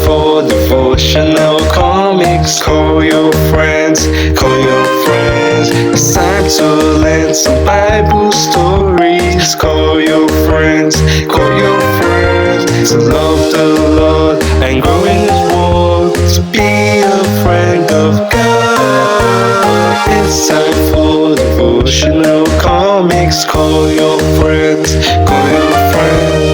for Devotional Comics. Call your friends, call your friends. It's time to learn some Bible stories. Call your friends, call your friends. To love the Lord and grow in His word. To be a friend of God. It's time for Devotional Comics. Call your friends, call your friends.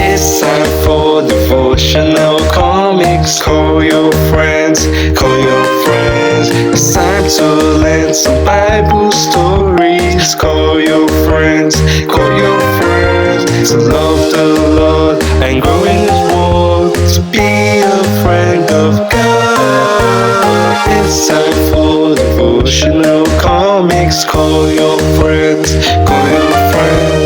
It's time for Devotional Comics. Call your friends, call your friends. It's time to learn some Bible stories. Call your friends, call your friends. To love the Lord and grow in His word. To be a friend of God. It's time for Devotional Comics. Call your friends, call your friends.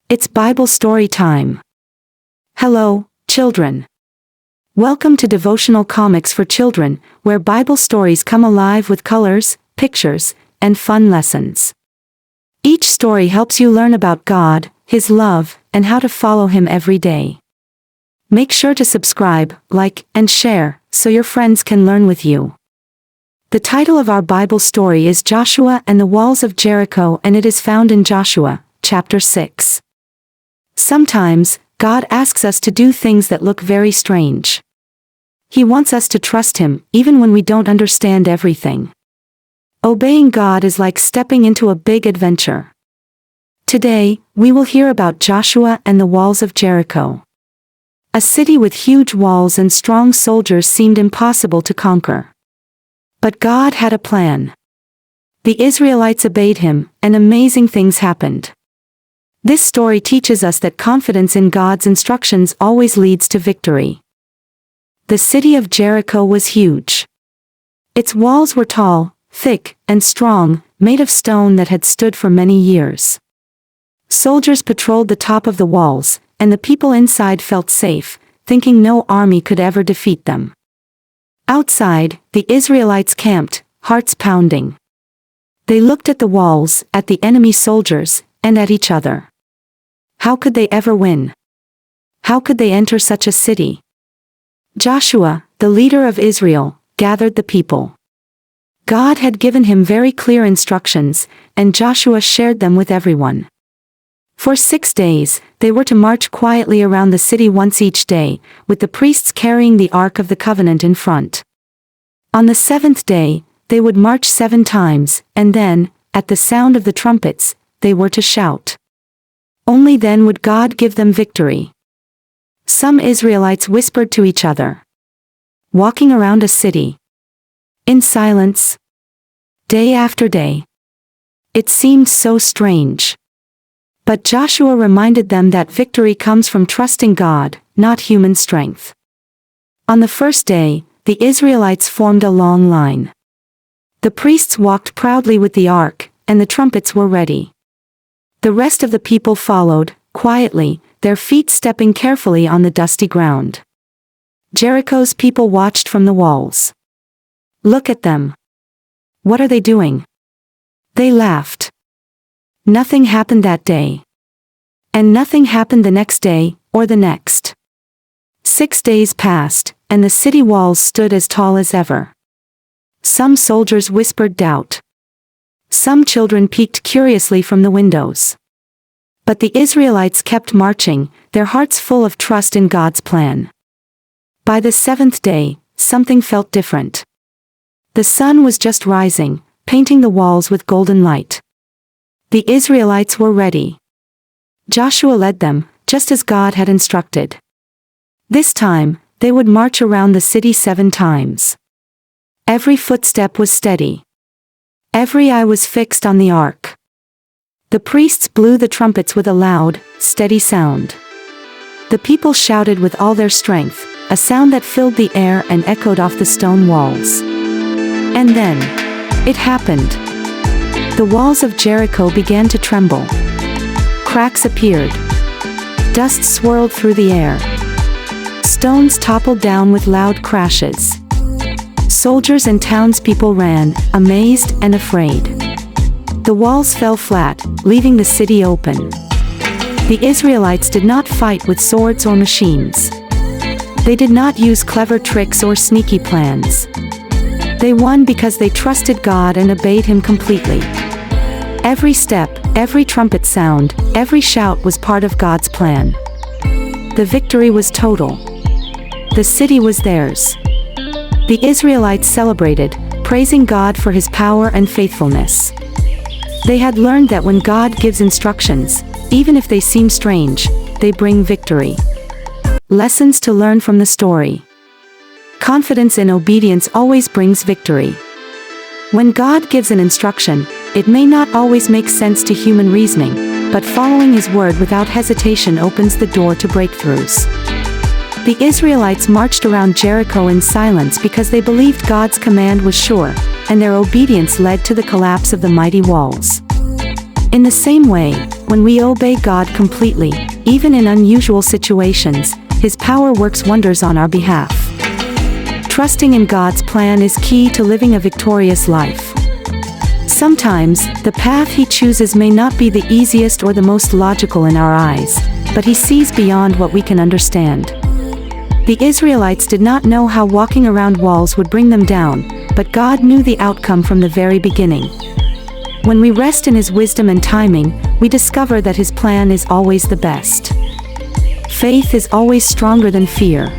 It's Bible story time. Hello, children. Welcome to Devotional Comics for Children, where Bible stories come alive with colors, pictures, and fun lessons. Each story helps you learn about God, His love, and how to follow Him every day. Make sure to subscribe, like, and share, so your friends can learn with you. The title of our Bible story is Joshua and the Walls of Jericho, and it is found in Joshua, chapter 6. Sometimes, God asks us to do things that look very strange. He wants us to trust Him, even when we don't understand everything. Obeying God is like stepping into a big adventure. Today, we will hear about Joshua and the walls of Jericho. A city with huge walls and strong soldiers seemed impossible to conquer. But God had a plan. The Israelites obeyed Him, and amazing things happened. This story teaches us that confidence in God's instructions always leads to victory. The city of Jericho was huge. Its walls were tall, thick, and strong, made of stone that had stood for many years. Soldiers patrolled the top of the walls, and the people inside felt safe, thinking no army could ever defeat them. Outside, the Israelites camped, hearts pounding. They looked at the walls, at the enemy soldiers, and at each other. How could they ever win? How could they enter such a city? Joshua, the leader of Israel, gathered the people. God had given him very clear instructions, and Joshua shared them with everyone. For 6 days, they were to march quietly around the city once each day, with the priests carrying the Ark of the Covenant in front. On the 7th day, they would march 7 times, and then, at the sound of the trumpets, they were to shout. Only then would God give them victory. Some Israelites whispered to each other, walking around a city, in silence, day after day. It seemed so strange. But Joshua reminded them that victory comes from trusting God, not human strength. On the first day, the Israelites formed a long line. The priests walked proudly with the ark, and the trumpets were ready. The rest of the people followed, quietly, their feet stepping carefully on the dusty ground. Jericho's people watched from the walls. Look at them. What are they doing? They laughed. Nothing happened that day. And nothing happened the next day, or the next. 6 days passed, and the city walls stood as tall as ever. Some soldiers whispered doubt. Some children peeked curiously from the windows. But the Israelites kept marching, their hearts full of trust in God's plan. By the 7th day, something felt different. The sun was just rising, painting the walls with golden light. The Israelites were ready. Joshua led them, just as God had instructed. This time, they would march around the city 7 times. Every footstep was steady. Every eye was fixed on the ark. The priests blew the trumpets with a loud, steady sound. The people shouted with all their strength, a sound that filled the air and echoed off the stone walls. And then, it happened. The walls of Jericho began to tremble. Cracks appeared. Dust swirled through the air. Stones toppled down with loud crashes. Soldiers and townspeople ran, amazed and afraid. The walls fell flat, leaving the city open. The Israelites did not fight with swords or machines. They did not use clever tricks or sneaky plans. They won because they trusted God and obeyed Him completely. Every step, every trumpet sound, every shout was part of God's plan. The victory was total. The city was theirs. The Israelites celebrated, praising God for His power and faithfulness. They had learned that when God gives instructions, even if they seem strange, they bring victory. Lessons to learn from the story. Confidence in obedience always brings victory. When God gives an instruction, it may not always make sense to human reasoning, but following His word without hesitation opens the door to breakthroughs. The Israelites marched around Jericho in silence because they believed God's command was sure, and their obedience led to the collapse of the mighty walls. In the same way, when we obey God completely, even in unusual situations, His power works wonders on our behalf. Trusting in God's plan is key to living a victorious life. Sometimes, the path He chooses may not be the easiest or the most logical in our eyes, but He sees beyond what we can understand. The Israelites did not know how walking around walls would bring them down, but God knew the outcome from the very beginning. When we rest in His wisdom and timing, we discover that His plan is always the best. Faith is always stronger than fear.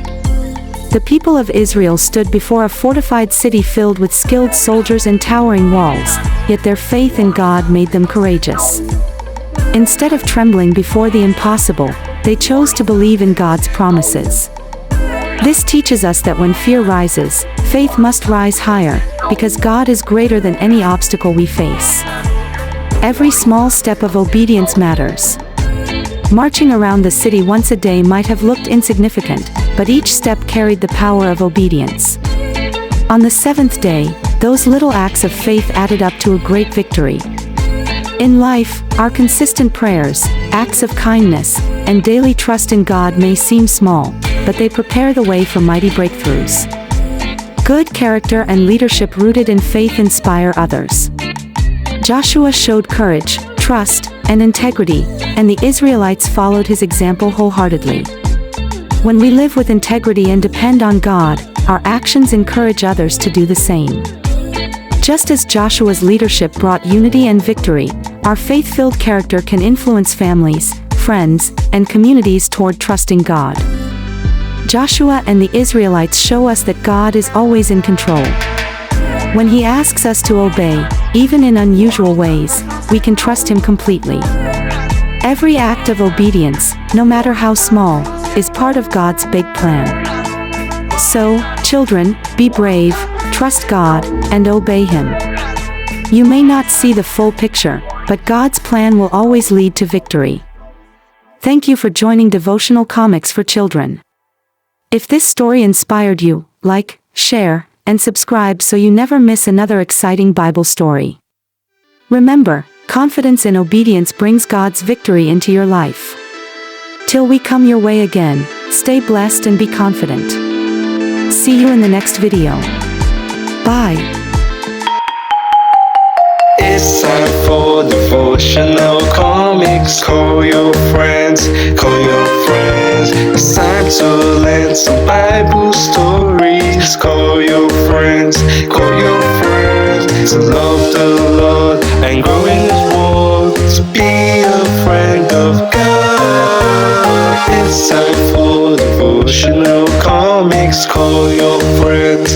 The people of Israel stood before a fortified city filled with skilled soldiers and towering walls, yet their faith in God made them courageous. Instead of trembling before the impossible, they chose to believe in God's promises. This teaches us that when fear rises, faith must rise higher, because God is greater than any obstacle we face. Every small step of obedience matters. Marching around the city once a day might have looked insignificant, but each step carried the power of obedience. On the seventh day, those little acts of faith added up to a great victory. In life, our consistent prayers, acts of kindness, and daily trust in God may seem small, but they prepare the way for mighty breakthroughs. Good character and leadership rooted in faith inspire others. Joshua showed courage, trust, and integrity, and the Israelites followed his example wholeheartedly. When we live with integrity and depend on God, our actions encourage others to do the same. Just as Joshua's leadership brought unity and victory, our faith-filled character can influence families, friends, and communities toward trusting God. Joshua and the Israelites show us that God is always in control. When He asks us to obey, even in unusual ways, we can trust Him completely. Every act of obedience, no matter how small, is part of God's big plan. So, children, be brave, trust God, and obey Him. You may not see the full picture, but God's plan will always lead to victory. Thank you for joining Devotional Comics for Children. If this story inspired you, like, share, and subscribe so you never miss another exciting Bible story. Remember, confidence in obedience brings God's victory into your life. Till we come your way again, stay blessed and be confident. See you in the next video. Bye. It's time for Devotional Comics. Call your friends, call your friends. It's time to learn some Bible stories. Call your friends, call your friends. To love the Lord and grow in His word. To be a friend of God. It's time for Devotional Comics. Call your friends,